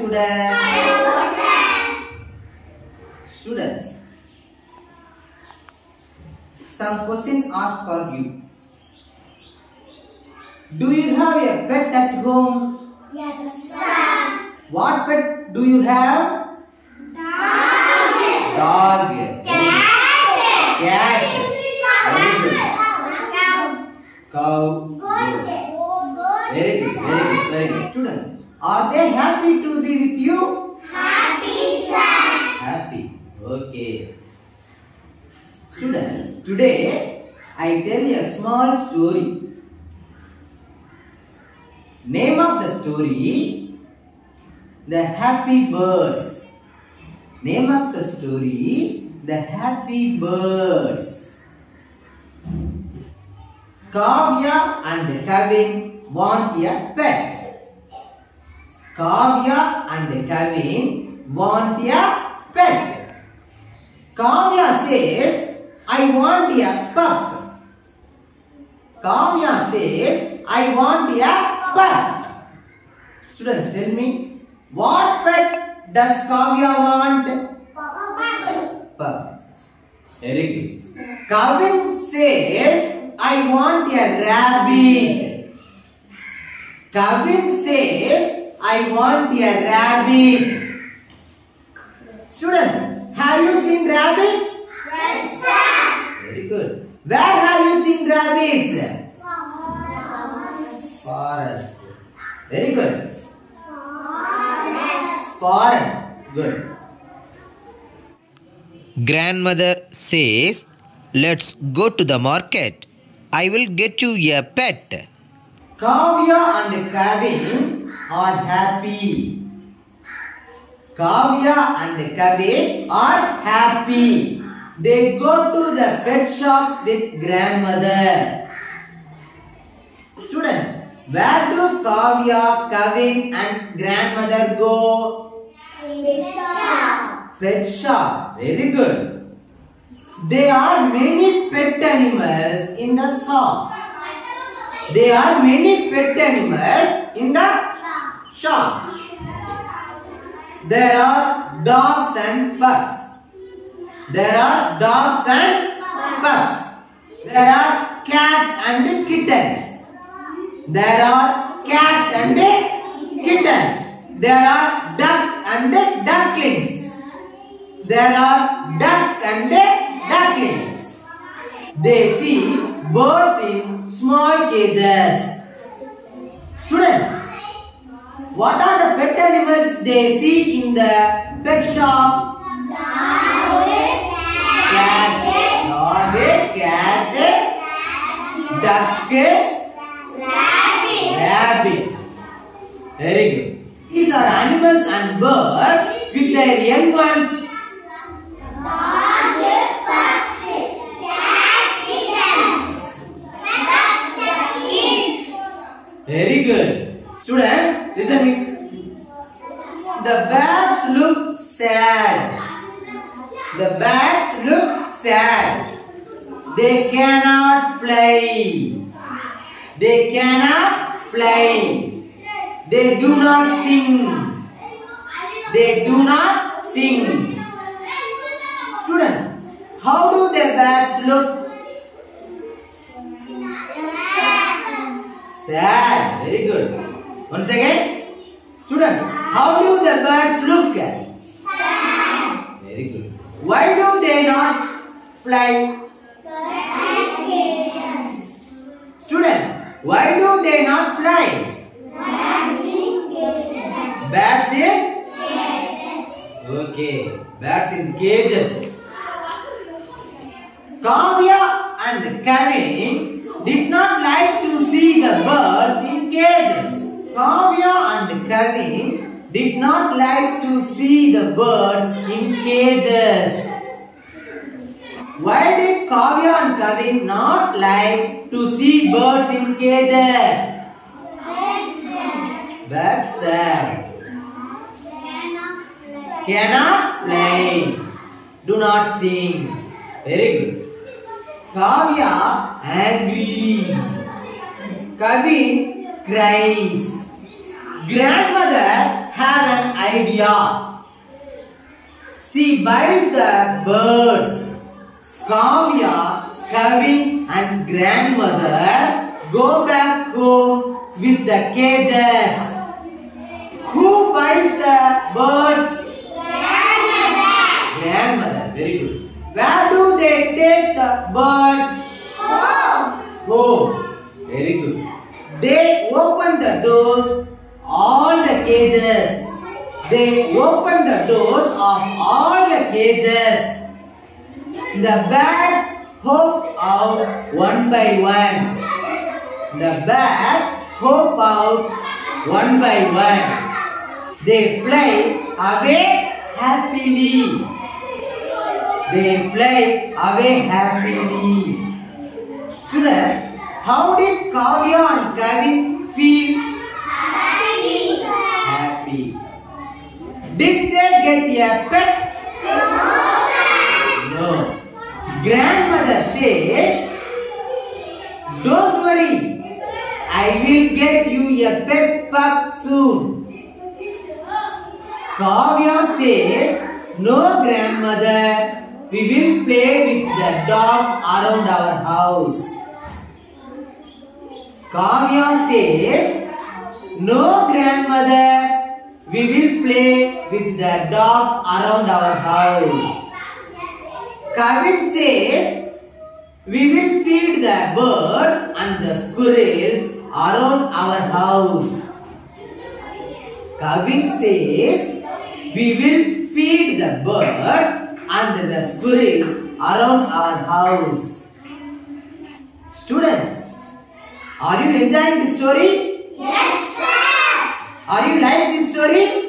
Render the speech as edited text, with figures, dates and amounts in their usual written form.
students. Students, some question asked for you. Do you have a pet at home? Yes, sir. What pet do you have? Dog. Cat. Cow. Very good. Students, are they happy to be with you? Happy, sir. Happy. Okay. Students, today I tell you a small story. Name of the story, The Happy Birds. Name of the story, The Happy Birds. Kavya and Kevin want a pet. Kavya and Kevin want a pet. Kavya says, I want a pup. Kavya says, I want a pup. Students, tell me, what pet does Kavya want? Pup. Very good. Kevin says, I want a rabbit. Kevin says, I want a rabbit. Students, have you seen rabbits? Yes, sir. Very good. Where have you seen rabbits? Forest. Very good. Forest. Good. Grandmother says, let's go to the market. I will get you a pet. Kavya and Kevin are happy. Kavya and Kevin are happy. They go to the pet shop with grandmother. Students, where do Kavya, Kevin and grandmother go? Pet shop. Very good. There are many pet animals in the shop. There are many pet animals in the shop. There are dogs and pups. There are dogs and pups. There are cat and kittens. There are cat and kittens. There are duck and ducklings. There are duck and ducklings. They see birds in small cages. Students, what are the pet animals they see in the pet shop? Cat, dog, cat, duck, rabbit. Very good. These are animals and birds with their young ones. Very good. Students, listen me. The birds look sad. The birds look sad. They cannot fly. They cannot fly. They do not sing. They do not sing. Students, how do the birds look? Sad. Very good. Once again. Students, how do the birds look? Sad. Very good. Why do they not fly? Students, why do they not fly? Bats in? Okay. Bats in cages. Kavya and Kevin did not like to see the birds in cages. Kavya and Kevin did not like to see the birds in cages. Why did Kavya and Kevin not like to see birds in cages? That's sad. Cannot fly. Do not sing. Very good. Kavya angry. Kevin cries. Grandmother have an idea. She buys the birds. Kavya, Kavin and grandmother go back home with the cages. Who buys the birds? Grandmother. Very good. Where do they take the birds? Home. Very good. They open the doors, all the cages. They open the doors of all the cages. The birds hop out one by one. The birds hop out one by one. They fly away happily. They fly away happily. Students, how did Kavya and Kavin feel? Happy. Did they get a pet? No. Grandmother says, don't worry, I will get you a pet pup soon. Kavya says, no grandmother, we will play with the dogs around our house. Kavya says, no grandmother, we will play with the dogs around our house. Kavin says, we will feed the birds and the squirrels around our house. Kavin says, we will feed the birds and the squirrels around our house. Students, are you enjoying the story? Yes, sir. Are you like this story?